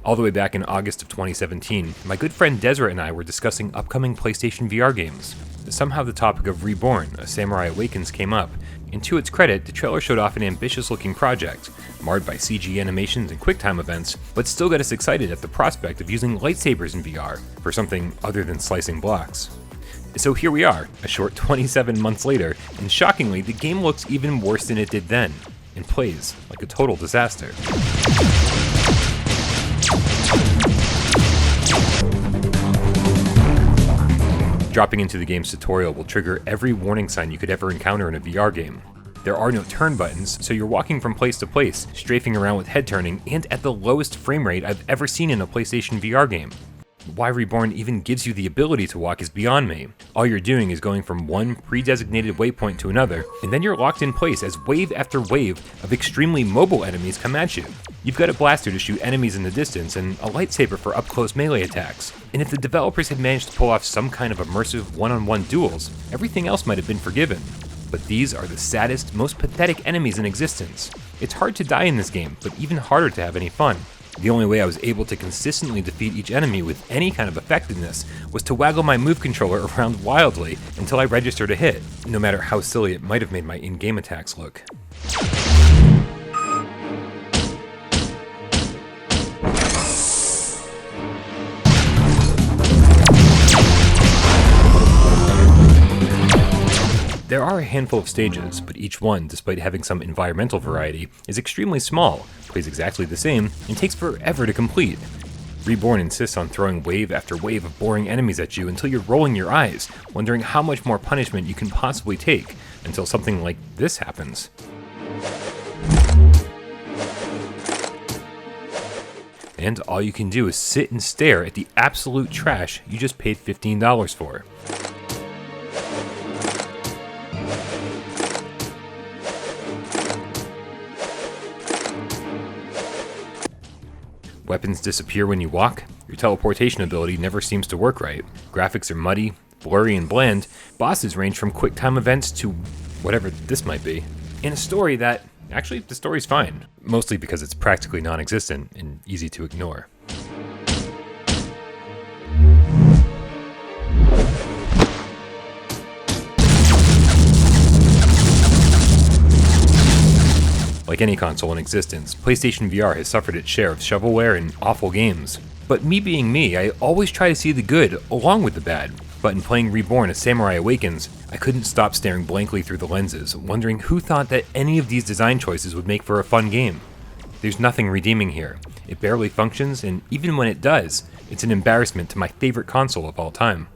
All the way back in August of 2017, my good friend Deseret and I were discussing upcoming PlayStation VR games. Somehow the topic of Reborn, a Samurai Awakens, came up, and to its credit, the trailer showed off an ambitious-looking project, marred by CG animations and QuickTime events, but still got us excited at the prospect of using lightsabers in VR for something other than slicing blocks. So here we are, a short 27 months later, and shockingly, the game looks even worse than it did then, and plays like a total disaster. Dropping into the game's tutorial will trigger every warning sign you could ever encounter in a VR game. There are no turn buttons, so you're walking from place to place, strafing around with head turning, and at the lowest frame rate I've ever seen in a PlayStation VR game. Why Reborn even gives you the ability to walk is beyond me. All you're doing is going from one pre-designated waypoint to another, and then you're locked in place as wave after wave of extremely mobile enemies come at you. You've got a blaster to shoot enemies in the distance, and a lightsaber for up-close melee attacks. And if the developers had managed to pull off some kind of immersive one-on-one duels, everything else might have been forgiven. But these are the saddest, most pathetic enemies in existence. It's hard to die in this game, but even harder to have any fun. The only way I was able to consistently defeat each enemy with any kind of effectiveness was to waggle my move controller around wildly until I registered a hit, no matter how silly it might have made my in-game attacks look. There are a handful of stages, but each one, despite having some environmental variety, is extremely small, plays exactly the same, and takes forever to complete. Reborn insists on throwing wave after wave of boring enemies at you until you're rolling your eyes, wondering how much more punishment you can possibly take, until something like this happens. And all you can do is sit and stare at the absolute trash you just paid $15 for. Weapons disappear when you walk, your teleportation ability never seems to work right, graphics are muddy, blurry and bland, bosses range from QuickTime events to whatever this might be, and a story that, actually the story's fine, mostly because it's practically non-existent and easy to ignore. Like any console in existence, PlayStation VR has suffered its share of shovelware and awful games. But me being me, I always try to see the good along with the bad. But in playing Reborn: A Samurai Awakens, I couldn't stop staring blankly through the lenses, wondering who thought that any of these design choices would make for a fun game. There's nothing redeeming here. It barely functions, and even when it does, it's an embarrassment to my favorite console of all time.